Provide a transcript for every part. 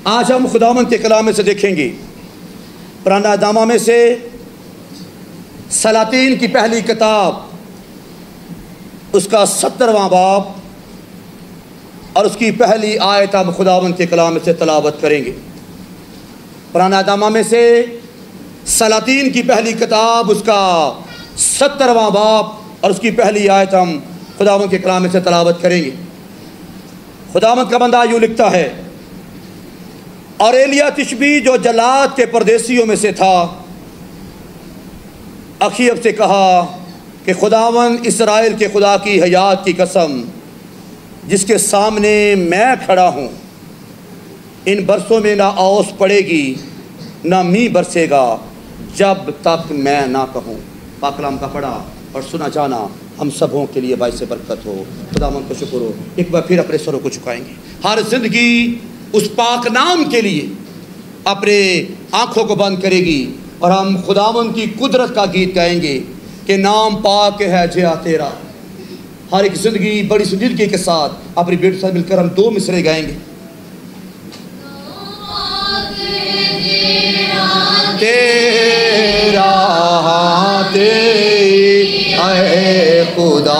آج ہم خداوند کے کلام میں سے دیکھیں گے پرانا نامہ میں سے سلاطین کی پہلی کتاب اس کا 70واں باب اور اس کی پہلی آیت ہم خداوند کے کلام میں سے تلاوت کریں گے۔ پرانا نامہ میں سے سلاطین کی پہلی کتاب اس کا 70واں باب اور اس کی پہلی آیت ہم خداوند کے کلام میں سے تلاوت کریں گے۔ خداوند کا بندہ یوں لکھتا ہے، اور ایلیا تشبی جو جلاد کے پردیسیوں میں سے تھا اخیب سے کہا کہ خداوند اسرائیل کے خدا کی حیات کی قسم جس کے سامنے میں کھڑا ہوں، ان برسوں میں نہ اوس پڑے گی نہ می برسے گا جب تک میں نہ کہوں۔ پاک کلام کا پڑھا اور سنا جانا ہم سبوں کے لیے باعث برکت ہو۔ خداوند کو شکر ہو۔ ایک بار پھر اپنے سروں کو جھکائیں گے۔ ہر زندگی اس پاک نام کے لیے اپنے آنکھوں کو بند کرے گی اور ہم خداوند کی قدرت کا گیت گائیں گے کہ نام پاک ہے جیا تیرا۔ ہر ایک زندگی بڑی سنجیدگی کے ساتھ اپنی بیٹے سے مل کر ہم 2 مصرعے گائیں گے۔ تیرا تیری اے خدا،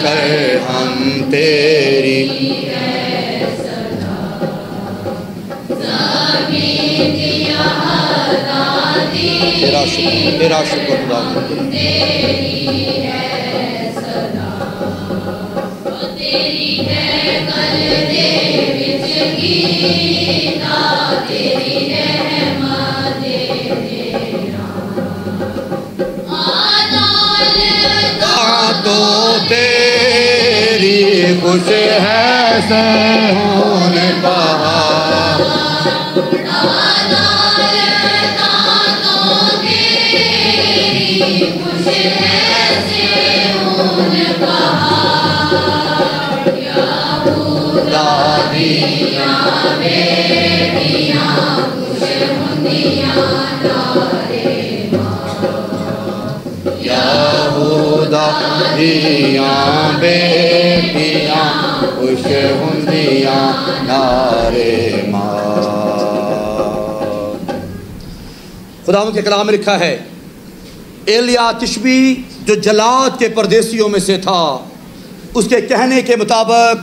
کر ہم تیری تیرا شکر خدا۔ تو تیری خوش ہے سہون بہار، دیاں بیٹیاں خوش ہندیاں نارے ماں۔ خداوند کے کلام میں لکھا ہے ایلیا تشبی جو جلاد کے پردیسیوں میں سے تھا اس کے کہنے کے مطابق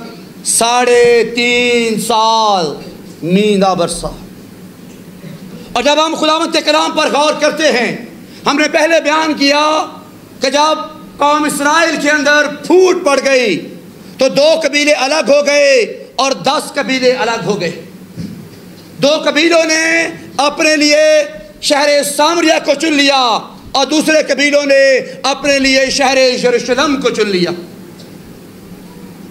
3.5 سال مینہ برسا۔ اور جب ہم خداوند کے کلام پر غور کرتے ہیں، ہم نے پہلے بیان کیا کہ جب قوم اسرائیل کے اندر پھوٹ پڑ گئی تو 2 قبیلے الگ ہو گئے اور 10 قبیلے الگ ہو گئے۔ 2 قبیلوں نے اپنے لیے شہر سامریہ کو چن لیا اور دوسرے قبیلوں نے اپنے لیے شہر یروشلم کو چن لیا۔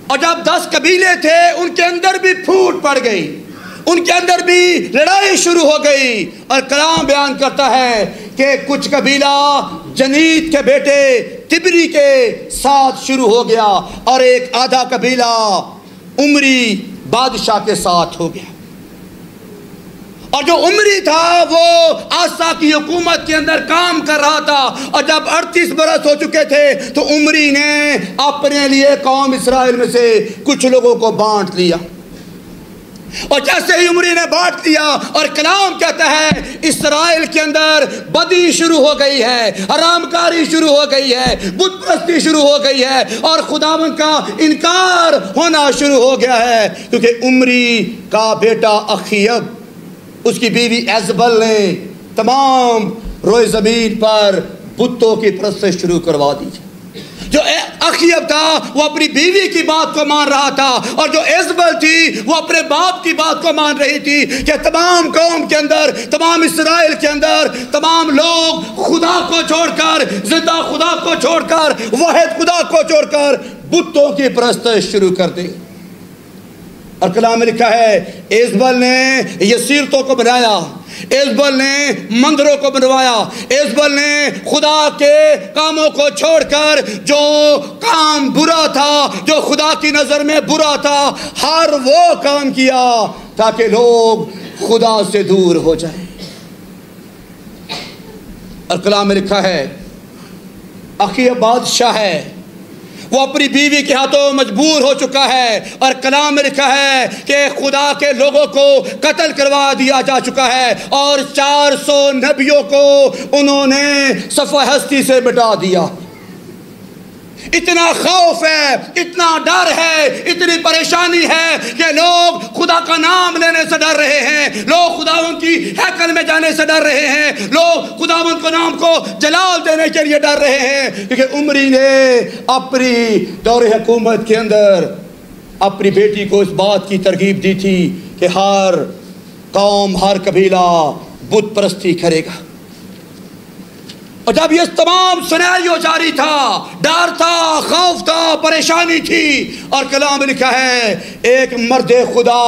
اور جب 10 قبیلے تھے ان کے اندر بھی پھوٹ پڑ گئی، ان کے اندر بھی لڑائی شروع ہو گئی۔ اور کلام بیان کرتا ہے کہ کچھ قبیلہ جنید کے بیٹے تبری کے ساتھ شروع ہو گیا اور ایک آدھا قبیلہ عمری بادشاہ کے ساتھ ہو گیا۔ اور جو عمری تھا وہ آسا کی حکومت کے اندر کام کر رہا تھا، اور جب 38 برس ہو چکے تھے تو عمری نے اپنے لیے قوم اسرائیل میں سے کچھ لوگوں کو بانٹ لیا۔ اور جیسے ہی عمری نے بانٹ دیا اور کلام کہتا ہے اسرائیل کے اندر بدی شروع ہو گئی ہے، حرام کاری شروع ہو گئی ہے، بت پرستی شروع ہو گئی ہے اور خداوند کا انکار ہونا شروع ہو گیا ہے، کیونکہ عمری کا بیٹا اخیب اس کی بیوی ایزبل نے تمام روئے زمین پر بتوں کی پرستش شروع کروا دی۔ جو اخیب تھا وہ اپنی بیوی کی بات کو مان رہا تھا، اور جو ایزبل تھی وہ اپنے باپ کی بات کو مان رہی تھی کہ تمام قوم کے اندر، تمام اسرائیل کے اندر تمام لوگ خدا کو چھوڑ کر، زندہ خدا کو چھوڑ کر، واحد خدا کو چھوڑ کر بتوں کی پرستش شروع کر دی۔ اور کلام میں لکھا ہے ایزبل نے یہ سیرتوں کو بنایا ایزبل نے مندروں کو بنوایا، ایزبل نے خدا کے کاموں کو چھوڑ کر جو کام برا تھا، جو خدا کی نظر میں برا تھا، ہر وہ کام کیا تاکہ لوگ خدا سے دور ہو جائیں۔ اور کلام میں لکھا ہے اخیب بادشاہ ہے، وہ اپنی بیوی کے ہاتھوں مجبور ہو چکا ہے، اور کلام میں لکھا ہے کہ خدا کے لوگوں کو قتل کروا دیا جا چکا ہے، اور 400 نبیوں کو انہوں نے صفحہ ہستی سے مٹا دیا۔ اتنا خوف ہے، اتنا ڈر ہے، اتنی پریشانی ہے کہ لوگ خدا کا نام لینے سے ڈر رہے ہیں، لوگ خداوند کی ہیکل میں جانے سے ڈر رہے ہیں، لوگ خداوند کے نام کو جلال دینے کے لیے ڈر رہے ہیں، کیونکہ عمری نے اپنی دور حکومت کے اندر اپنی بیٹی کو اس بات کی ترغیب دی تھی کہ ہر قوم، ہر قبیلہ بت پرستی کرے گا۔ اور جب یہ تمام سیناریو جاری تھا، ڈر تھا، خوف تھا، پریشانی تھی، اور کلام میں لکھا ہے ایک مرد خدا،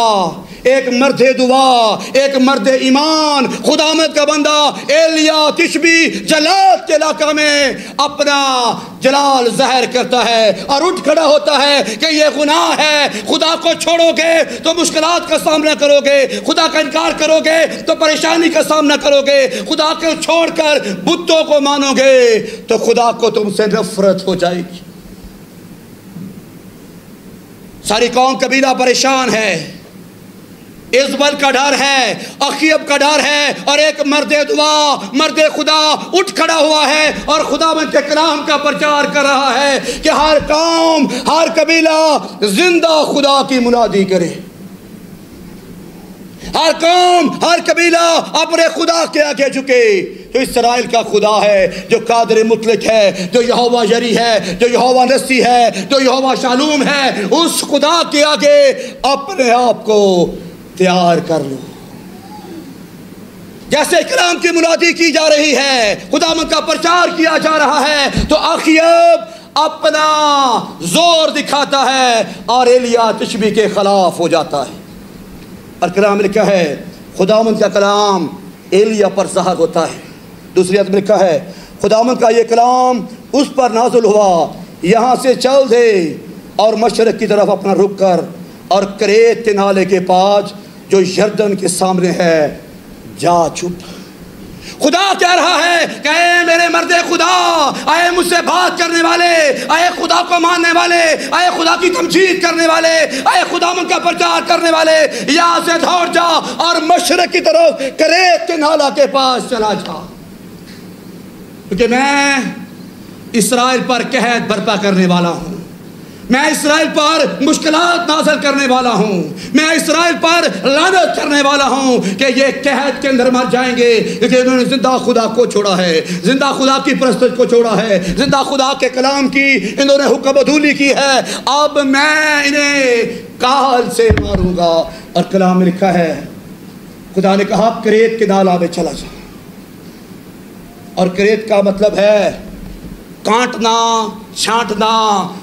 ایک مرد دعا، ایک مرد ایمان، خداوند کا بندہ ایلیا تشبی جلال کے علاقہ میں اپنا جلال ظاہر کرتا ہے اور اٹھ کھڑا ہوتا ہے کہ یہ گناہ ہے، خدا کو چھوڑو گے تو مشکلات کا سامنا کرو گے، خدا کا انکار کرو گے تو پریشانی کا سامنا کرو گے، خدا کو چھوڑ کر بتوں کو مانو گے تو خدا کو تم سے نفرت ہو جائے گی۔ ساری قوم قبیلہ پریشان ہے، ایزبل کا ڈر ہے، اخیب کا ڈر ہے، اور ایک مرد دعا، مرد خدا اٹھ کھڑا ہوا ہے اور خداوند کے کلام کا پرچار کر رہا ہے کہ ہر قوم، ہر قبیلہ زندہ خدا کی منادی کرے، ہر قوم، ہر قبیلہ اپنے خدا کے آگے جھکے، جو اسرائیل کا خدا ہے، جو قادر مطلق ہے، جو یہوہ یری ہے، جو یہوہ نسی ہے، جو یہوہ شالوم ہے، اس خدا کے آگے اپنے آپ کو تیار کر لو۔ جیسے کلام کی منادی کی جا رہی ہے، خداوند کا پرچار کیا جا رہا ہے، تو اخیب اپنا زور دکھاتا ہے اور ایلیا تشبی کے خلاف ہو جاتا ہے۔ اور کلام میں لکھا ہے خداوند کا کلام ایلیا پر ظاہر ہوتا ہے۔ دوسری آیت میں لکھا ہے خداوند کا یہ کلام اس پر نازل ہوا، یہاں سے چل دے اور مشرق کی طرف اپنا رخ کر، اور کریت کے نالے کے پاس جو یردن کے سامنے ہے جا چھپ۔ خدا کہہ رہا ہے کہ اے میرے مرد خدا، اے مجھ سے بات کرنے والے، اے خدا کو ماننے والے، اے خدا کی تمجید کرنے والے، اے خداوند کا پرچار کرنے والے، یہاں سے دوڑ جا اور مشرق کی طرف کریت کے نالہ کے پاس چلا جا، کیونکہ میں اسرائیل پر قحط برپا کرنے والا ہوں، میں اسرائیل پر مشکلات نازل کرنے والا ہوں، میں اسرائیل پر لعنت کرنے والا ہوں کہ یہ قحط کے اندر مر جائیں گے، کیونکہ انہوں نے زندہ خدا کو چھوڑا ہے، زندہ خدا کی پرستش کو چھوڑا ہے، زندہ خدا کے کلام کی انہوں نے حکم عدولی کی ہے، اب میں انہیں کال سے ماروں گا۔ اور کلام میں لکھا ہے خدا نے کہا کریت کے نالہ میں چلا جا، اور کریت کا مطلب ہے کاٹنا، چھانٹنا،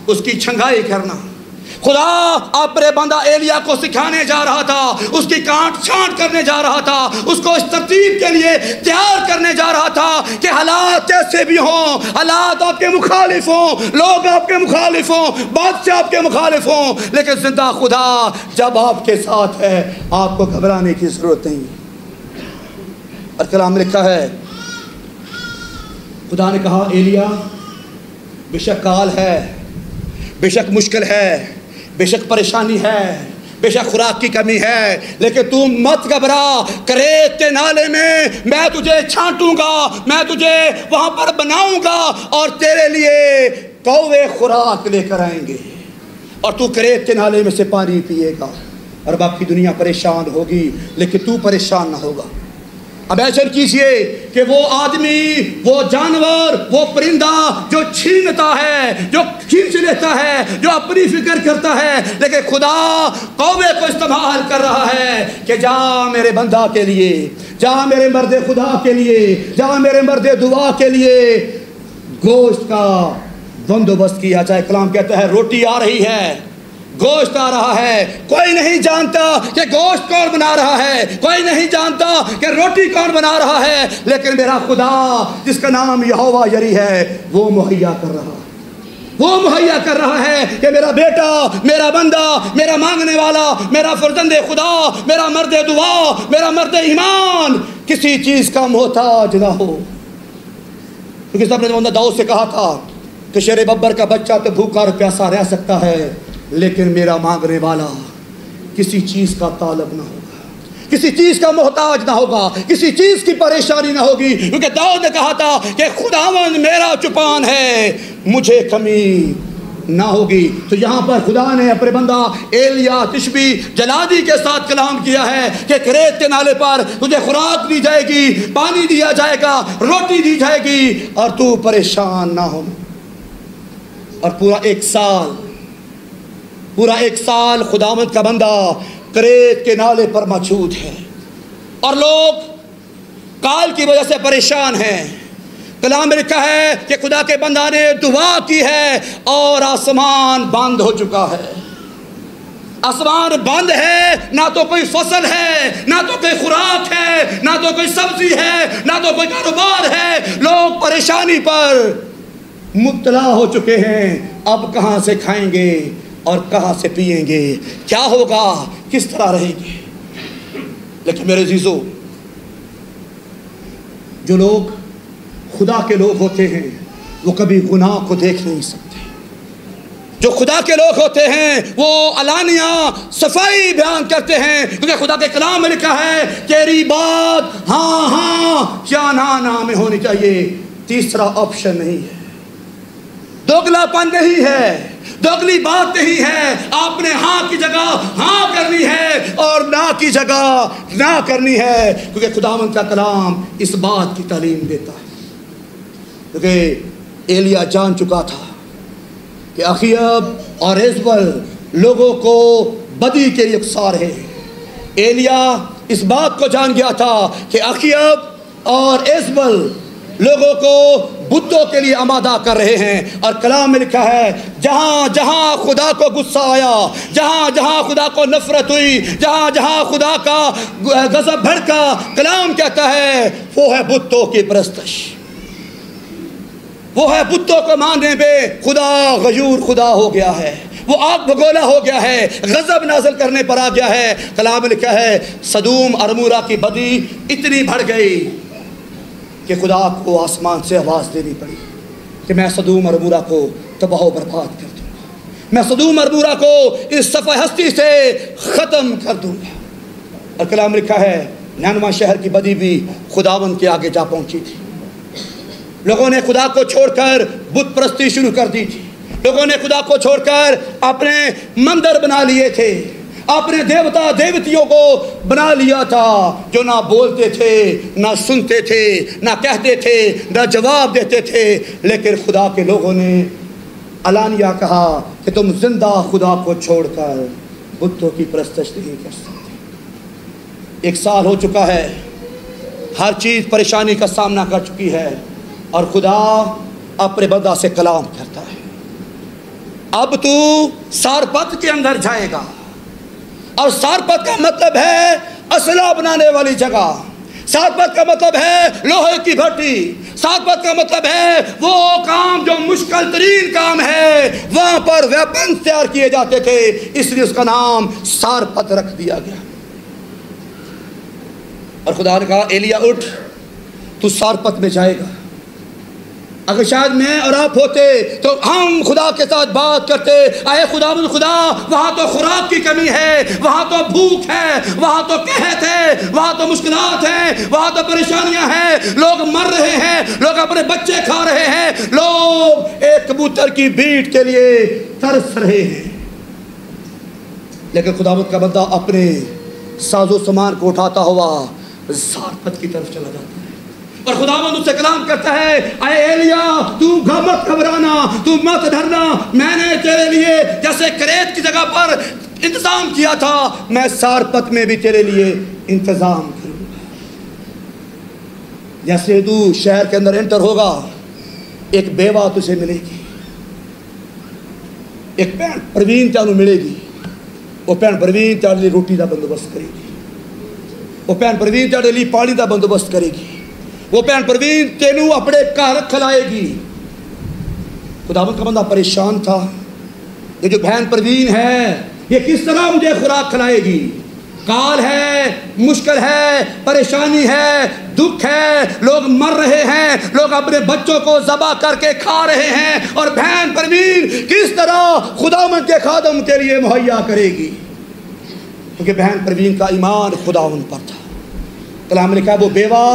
اس کی چھنگائی کرنا۔ خدا اپنے بندہ ایلیا کو سکھانے جا رہا تھا، اس کی کاٹ چھانٹ کرنے جا رہا تھا، اس کو اس ترتیب کے لیے تیار کرنے جا رہا تھا کہ حالات کیسے بھی ہوں، حالات آپ کے مخالف ہوں، لوگ آپ کے مخالف ہوں، بادشاہ آپ کے مخالف ہوں، لیکن زندہ خدا جب آپ کے ساتھ ہے آپ کو گھبرانے کی ضرورت نہیں۔ اور کلام میں لکھا ہے خدا نے کہا ایلیا بے شک کال ہے، بے شک مشکل ہے، بے شک پریشانی ہے، بے شک خوراک کی کمی ہے، لیکن تم مت گھبرا، کریت کے نالے میں تجھے چھانٹوں گا، میں تجھے وہاں پر بناؤں گا، اور تیرے لیے کوے خوراک لے کر آئیں گے، اور تو کریت کے نالے میں سے پانی پیے گا، اور باقی دنیا پریشان ہوگی لیکن تو پریشان نہ ہوگا۔ اب ایسا کیجئے کہ وہ آدمی، وہ جانور، وہ پرندہ جو چھینتا ہے، جو کھینچ لیتا ہے، جو اپنی فکر کرتا ہے، لیکن خدا کوے کو استعمال کر رہا ہے کہ جا میرے بندہ کے لیے، جا میرے مرد خدا کے لیے، جا میرے مرد دعا کے لیے گوشت کا بندوبست کیا جائے۔ کلام کہتا ہے روٹی آ رہی ہے، گوشت آ رہا ہے، کوئی نہیں جانتا کہ گوشت کون بنا رہا ہے، کوئی نہیں جانتا کہ روٹی کون بنا رہا ہے، لیکن میرا خدا جس کا نام یہوہ یری ہے وہ مہیا کر رہا ہے، وہ مہیا کر رہا ہے کہ میرا بیٹا، میرا بندہ، میرا مانگنے والا، میرا فرزند خدا، میرا مرد دعا، میرا مرد ایمان کسی چیز کا محتاج نہ ہو. کیونکہ سب نے داؤد سے کہا تھا کہ شیر ببر کا بچہ تو بھوکا اور پیاسا رہ سکتا ہے، لیکن میرا مانگنے والا کسی چیز کا طالب نہ ہوگا، کسی چیز کا محتاج نہ ہوگا، کسی چیز کی پریشانی نہ ہوگی. کیونکہ داؤد نے کہا تھا کہ خداوند میرا چوپان ہے، مجھے کمی نہ ہوگی. تو یہاں پر خدا نے اپنے بندہ ایلیا تشبی جلادی کے ساتھ کلام کیا ہے کہ کریت کے نالے پر تجھے خوراک دی جائے گی، پانی دیا جائے گا، روٹی دی جائے گی، اور تو پریشان نہ ہو. اور پورا ایک سال خداوند کا بندہ کریت کے نالے پر موجود ہے، اور لوگ کال کی وجہ سے پریشان ہیں. کلام میں لکھا ہے کہ خدا کے بندہ نے دعا کی ہے اور آسمان بند ہو چکا ہے. آسمان بند ہے، نہ تو کوئی فصل ہے، نہ تو کوئی خوراک ہے، نہ تو کوئی سبزی ہے، نہ تو کوئی کاروبار ہے. لوگ پریشانی پر مبتلا ہو چکے ہیں. اب کہاں سے کھائیں گے اور کہاں سے پیئیں گے، کیا ہوگا، کس طرح رہیں گے. لیکن میرے عزیزو، جو لوگ خدا کے لوگ ہوتے ہیں وہ کبھی گناہ کو دیکھ نہیں سکتے. جو خدا کے لوگ ہوتے ہیں وہ علانیہ صفائی بیان کرتے ہیں، کیونکہ خدا کے کلام میں لکھا ہے تیری بات ہاں ہاں کیا نہ میں ہونی چاہیے. تیسرا آپشن نہیں ہے، دوگلا پن نہیں ہے، دوگلی بات نہیں ہے. آپ نے ہاں کی جگہ ہاں کرنی ہے اور نہ کی جگہ نہ کرنی ہے، کیونکہ خداوند کا کلام اس بات کی تعلیم دیتا ہے. کیونکہ ایلیا جان چکا تھا کہ اخیب اور ایزبل لوگوں کو بدی کے لیے اکسا رہے ہیں. ایلیا اس بات کو جان گیا تھا کہ اخیب اور ایزبل لوگوں کو بتوں کے لیے آمادہ کر رہے ہیں. اور کلام میں لکھا ہے جہاں جہاں خدا کو غصہ آیا، جہاں جہاں خدا کو نفرت ہوئی، جہاں جہاں خدا کا غضب بھڑکا، کلام کہتا ہے وہ ہے بتوں کی پرستش، وہ ہے بتوں کو ماننے پہ خدا غیور خدا ہو گیا ہے، وہ آگ بگولا ہو گیا ہے، غضب نازل کرنے پر آ گیا ہے. کلام میں لکھا ہے سدوم اور عمورہ کی بدی اتنی بڑھ گئی کہ خدا کو آسمان سے آواز دینی پڑی کہ میں سدوم اور عمورہ کو تباہ و برباد کر دوں گا، میں سدوم اور عمورہ کو اس صفحہ ہستی سے ختم کر دوں گا. اور کلام میں لکھا ہے نینوا شہر کی بدی بھی خداوند کے آگے جا پہنچی تھی. لوگوں نے خدا کو چھوڑ کر بت پرستی شروع کر دی تھی. لوگوں نے خدا کو چھوڑ کر اپنے مندر بنا لیے تھے، اپنے دیوتا دیوتیوں کو بنا لیا تھا، جو نہ بولتے تھے، نہ سنتے تھے، نہ کہتے تھے، نہ جواب دیتے تھے. لیکن خدا کے لوگوں نے علانیہ کہا کہ تم زندہ خدا کو چھوڑ کر بتوں کی پرستش نہیں کر سکتے. 1 سال ہو چکا ہے، ہر چیز پریشانی کا سامنا کر چکی ہے، اور خدا اپنے بندہ سے کلام کرتا ہے اب تو سارپت کے اندر جائے گا. اور سارپت کا مطلب ہے اسلحہ بنانے والی جگہ، سارپت کا مطلب ہے لوہے کی بھٹی، سارپت کا مطلب ہے وہ کام جو مشکل ترین کام ہے، وہاں پر ویپن تیار کیے جاتے تھے، اس لیے اس کا نام سارپت رکھ دیا گیا. اور خدا نے کہا ایلیا اٹھ، تو سارپت میں جائے گا. اگر شاید میں اور آپ ہوتے تو ہم خدا کے ساتھ بات کرتے، اے خداوند خدا وہاں تو خوراک کی کمی ہے، وہاں تو بھوک ہے، وہاں تو قحط ہے، وہاں تو مشکلات ہیں، وہاں تو پریشانیاں ہیں، لوگ مر رہے ہیں، لوگ اپنے بچے کھا رہے ہیں، لوگ ایک کبوتر کی بیٹ کے لیے ترس رہے ہیں. لیکن خداوند کا بندہ اپنے ساز و سامان کو اٹھاتا ہوا سارپت کی طرف چلا جاتا ہے، اور خداوند اس سے کلام کرتا ہے اے ایلیا تو مت گھبرانا، تو مت ڈرنا، میں نے تیرے لیے جیسے کریت کی جگہ پر انتظام کیا تھا، میں سارپت میں بھی تیرے لیے انتظام کروں گا. جیسے تو شہر کے اندر انٹر ہوگا ایک بیوہ تجھے ملے گی، ایک بہن پروین تینوں ملے گی، وہ بہن پروین تیرے لیے روٹی کا بندوبست کرے گی، وہ بہن پروین تیرے لیے پانی کا بندوبست کرے گی، وہ بہن پروین تینوں اپنے گھر کھلائے گی۔ خداوند کا بندہ پریشان تھا، یہ جو بہن پروین ہے یہ کس طرح مجھے خوراک کھلائے گی؟ کال ہے، مشکل ہے، پریشانی ہے، دکھ ہے، لوگ مر رہے ہیں، لوگ اپنے بچوں کو ذبح کر کے کھا رہے ہیں، اور بہن پروین کس طرح خداوند کے خادم کے لیے مہیا کرے گی؟ کیونکہ بہن پروین کا ایمان خداوند پر تھا۔ کلام نے کہا وہ بیوہ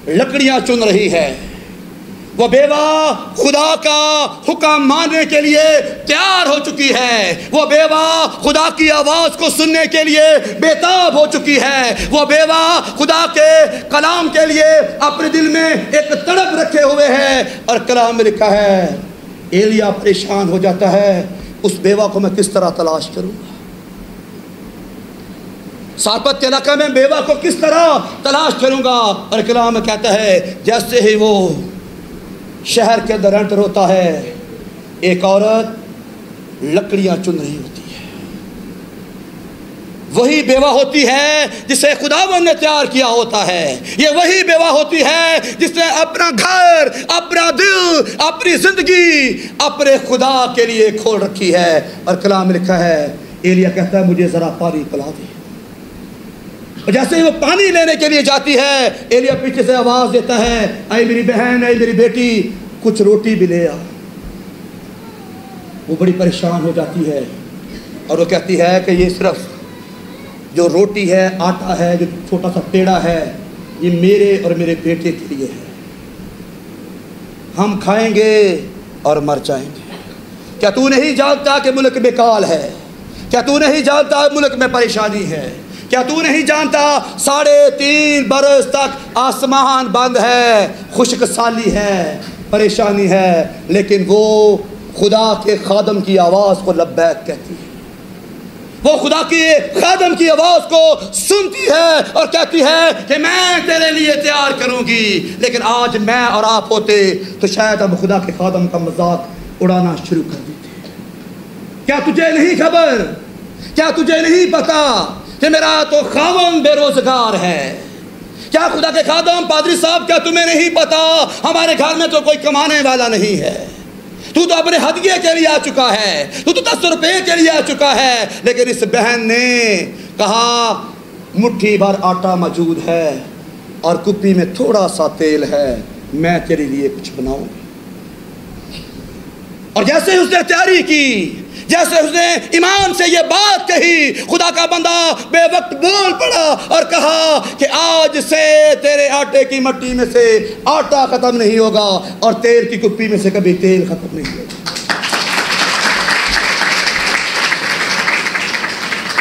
لکڑیاں چن رہی ہے، وہ بیوہ خدا کا حکم ماننے کے لیے تیار ہو چکی ہے، وہ بیوہ خدا کی آواز کو سننے کے لیے بےتاب ہو چکی ہے، وہ بیوہ خدا کے کلام کے لیے اپنے دل میں ایک تڑپ رکھے ہوئے ہے۔ اور کلام میں لکھا ہے ایلیا پریشان ہو جاتا ہے، اس بیوہ کو میں کس طرح تلاش کروں گا؟ سارپت کے علاقے میں بیوہ کو کس طرح تلاش کروں گا؟ اور کلام میں کہتا ہے جیسے ہی وہ شہر کے اندر انٹر ہوتا ہے، ایک عورت لکڑیاں چن رہی ہوتی ہے۔ وہی بیوہ ہوتی ہے جسے خداوند نے تیار کیا ہوتا ہے، یہ وہی بیوہ ہوتی ہے جس نے اپنا گھر، اپنا دل، اپنی زندگی اپنے خدا کے لیے کھول رکھی ہے۔ اور کلام میں لکھا ہے ایلیا کہتا ہے مجھے ذرا پانی پلا دے، اور جیسے ہی وہ پانی لینے کے لیے جاتی ہے، ایلیا پیچھے سے آواز دیتا ہے اے میری بہن، اے میری بیٹی، کچھ روٹی بھی لے آ۔ وہ بڑی پریشان ہو جاتی ہے اور وہ کہتی ہے کہ یہ صرف جو روٹی ہے، آٹا ہے، جو چھوٹا سا پیڑا ہے، یہ میرے اور میرے بیٹے کے لیے ہے، ہم کھائیں گے اور مر جائیں گے۔ کیا تو نہیں جانتا کہ ملک میں کال ہے؟ کیا تو نہیں جانتا ملک میں پریشانی ہے؟ کیا تو نہیں جانتا 3.5 برس تک آسمان بند ہے، خشک سالی ہے، پریشانی ہے، لیکن وہ خدا کے خادم کی آواز کو لبیک کہتی ہے، وہ خدا کی خادم کی آواز کو سنتی ہے اور کہتی ہے کہ میں تیرے لیے تیار کروں گی۔ لیکن آج میں اور آپ ہوتے تو شاید ہم خدا کے خادم کا مذاق اڑانا شروع کر دیتے۔ کیا تجھے نہیں خبر؟ کیا تجھے نہیں پتا کہ میرا تو خاوند بے روزگار ہے؟ کیا خدا کے خادم پادری صاحب، کیا تمہیں نہیں پتا ہمارے گھر میں تو کوئی کمانے والا نہیں ہے؟ تو اپنے ہدیے کے لیے آ چکا ہے، تو 10 روپے کے لیے آ چکا ہے۔ لیکن اس بہن نے کہا مٹھی بھر آٹا موجود ہے اور کپی میں تھوڑا سا تیل ہے، میں تیرے لیے کچھ بناؤں گی۔ اور جیسے اس نے تیاری کی، جیسے اس نے ایمان سے یہ بات کہی، خدا کا بندہ بے وقت بول پڑا اور کہا کہ آج سے تیرے آٹے کی مٹی میں سے آٹا ختم نہیں ہوگا اور تیل کی کپی میں سے کبھی تیل ختم نہیں ہوگا۔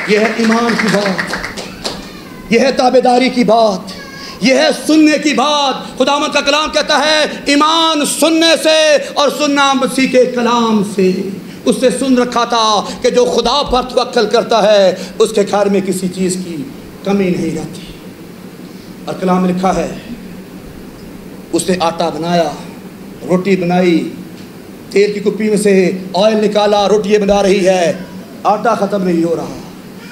یہ ہے ایمان کی بات، یہ ہے تابعداری کی بات، یہ ہے سننے کی بات۔ خداوند کا کلام کہتا ہے ایمان سننے سے اور سننا مسیح کے کلام سے۔ اس سے سن رکھا تھا کہ جو خدا پر توکل کرتا ہے اس کے گھر میں کسی چیز کی کمی نہیں رہتی۔ اور کلام میں لکھا ہے اس نے آٹا بنایا، روٹی بنائی، تیل کی کپی میں سے آئل نکالا، روٹی بنا رہی ہے، آٹا ختم نہیں ہو رہا،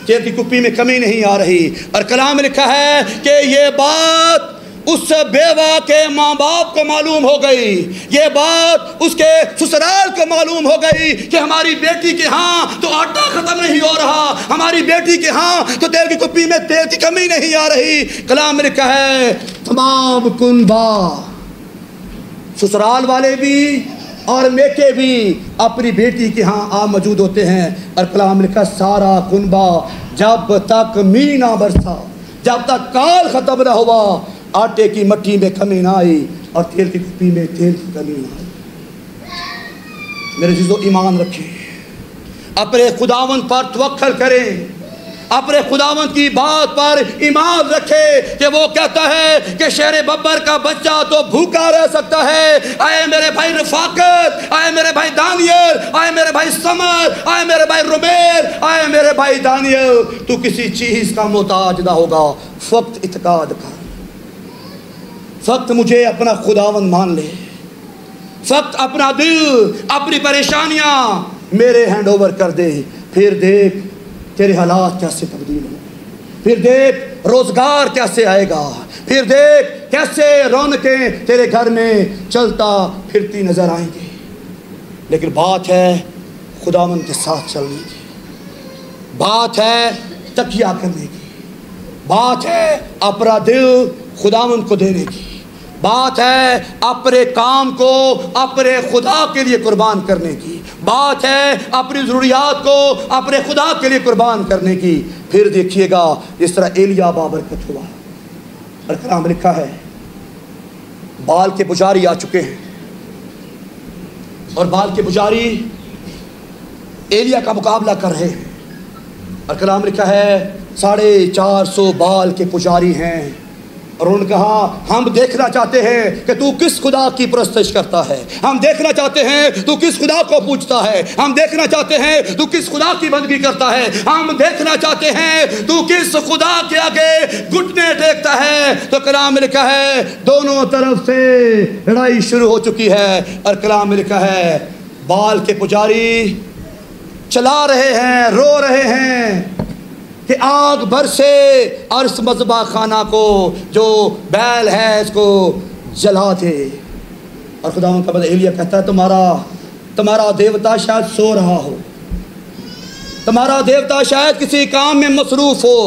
تیل کی کپی میں کمی نہیں آ رہی۔ اور کلام میں لکھا ہے کہ یہ بات اس بیوہ کے ماں باپ کو معلوم ہو گئی، یہ بات اس کے سسرال کو معلوم ہو گئی کہ ہماری بیٹی کے ہاں تو آٹا ختم نہیں ہو رہا، ہماری بیٹی کے ہاں تو تیل کی کپی میں تیل کی کمی نہیں آ رہی۔ کلام میں لکھا ہے تمام کنبہ، سسرال والے بھی اور میکے بھی اپنی بیٹی کے ہاں آ موجود ہوتے ہیں۔ اور کلام میں لکھا سارا کنبہ جب تک می نہ برسا، جب تک کال ختم نہ ہوا، آٹے کی مٹی میں کمی نہ آئی اور تیل کی کپی میں تیل کی کمی نہ آئی۔ میرے عزیزو ایمان رکھیں، اپنے خداوند پر توکل کریں، اپنے خداوند کی بات پر ایمان رکھے کہ وہ کہتا ہے کہ شیر ببر کا بچہ تو بھوکا رہ سکتا ہے۔ اے میرے بھائی رفاقت، اے میرے بھائی دانیل، اے میرے بھائی سمر، اے میرے بھائی رومیل، اے میرے بھائی دانیل، تو کسی چیز کا محتاج نہ ہوگا، فقط اعتقاد کر، فقط مجھے اپنا خداوند مان لے، فقط اپنا دل، اپنی پریشانیاں میرے ہینڈ اوور کر دے، پھر دیکھ تیرے حالات کیسے تبدیل ہوں، پھر دیکھ روزگار کیسے آئے گا، پھر دیکھ کیسے رونقیں تیرے گھر میں چلتا پھرتی نظر آئیں گی۔ لیکن بات ہے خداوند کے ساتھ چلنے کی، بات ہے تکیہ کرنے کی، بات ہے اپنا دل خداوند کو دینے کی، بات ہے اپنے کام کو اپنے خدا کے لیے قربان کرنے کی، بات ہے اپنی ضروریات کو اپنے خدا کے لیے قربان کرنے کی۔ پھر دیکھیے گا جس طرح ایلیا بابرکت ہوا، اور کلام لکھا ہے بال کے پجاری آ چکے ہیں، اور بال کے پجاری ایلیا کا مقابلہ کر رہے ہیں، اور کلام لکھا ہے 450 بال کے پجاری ہیں، اور انہوں نے کہا ہم دیکھنا چاہتے ہیں کہ تو کس خدا کی پرستش کرتا ہے، ہم دیکھنا چاہتے ہیں تو کس خدا کو پوجتا ہے، ہم دیکھنا چاہتے ہیں تو کس خدا کی بندگی کرتا ہے، ہم دیکھنا چاہتے ہیں تو کس خدا کے آگے گھٹنے ٹیکتا ہے۔ تو کلام میں لکھا ہے دونوں طرف سے لڑائی شروع ہو چکی ہے، اور کلام میں لکھا ہے بال کے پجاری چلا رہے ہیں، رو رہے ہیں کہ آگ برسے اور اس مذبح خانہ کو جو بیل ہے اس کو جلا دے۔ اور خداوند کا بندہ ایلیا کہتا ہے تمہارا دیوتا شاید سو رہا ہو، تمہارا دیوتا شاید کسی کام میں مصروف ہو،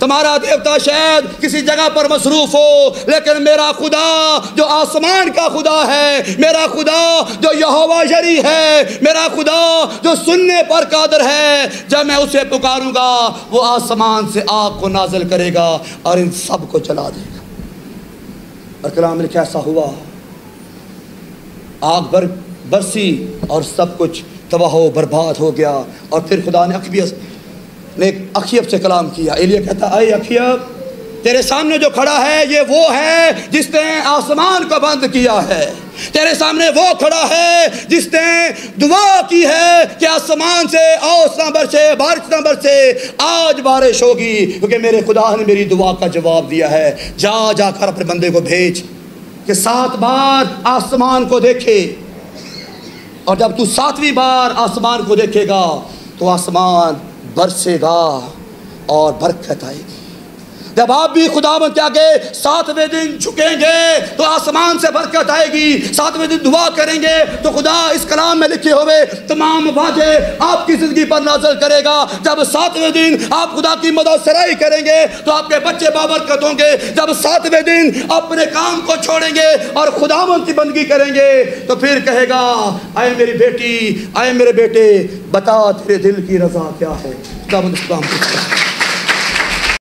تمہارا دیوتا شاید کسی جگہ پر مصروف ہو، لیکن میرا خدا جو آسمان کا خدا ہے، میرا خدا جو یہوہ یری ہے، میرا خدا جو سننے پر قادر ہے، جب میں اسے پکاروں گا وہ آسمان سے آگ کو نازل کرے گا اور ان سب کو جلا دے گا۔ اور کلام میں کیسا ہوا، آگ برسی اور سب کچھ تباہ و برباد ہو گیا۔ اور پھر خدا نے اخیب سے کلام کیا۔ ایلیا کہتا اے اخیب، تیرے سامنے جو کھڑا ہے یہ وہ ہے جس نے آسمان کو بند کیا ہے، تیرے سامنے وہ کھڑا ہے جس نے دعا کی ہے کہ آسمان سے اوس نہ برسے، بارش نہ برسے، آج بارش ہوگی، کیونکہ میرے خدا نے میری دعا کا جواب دیا ہے۔ جا کر اپنے بندے کو بھیج کہ 7 بار آسمان کو دیکھے، اور جب تو 7ویں بار آسمان کو دیکھے گا تو آسمان برسے گا اور برکت آئے گی۔ جب آپ بھی خداوند کے آگے 7ویں دن جھکیں گے تو آسمان سے برکت آئے گی، 7ویں دن دعا کریں گے تو خدا اس کلام میں لکھے ہوئے تمام وعدے آپ کی زندگی پر نازل کرے گا۔ جب 7ویں دن آپ خدا کی مدد سرائی کریں گے تو آپ کے بچے بابرکت ہوں گے۔ جب 7ویں دن اپنے کام کو چھوڑیں گے اور خداوند کی بندگی کریں گے تو پھر کہے گا اے میری بیٹی، اے میرے بیٹے، بتا تیرے دل کی رضا کیا ہے۔ خداوند اسلام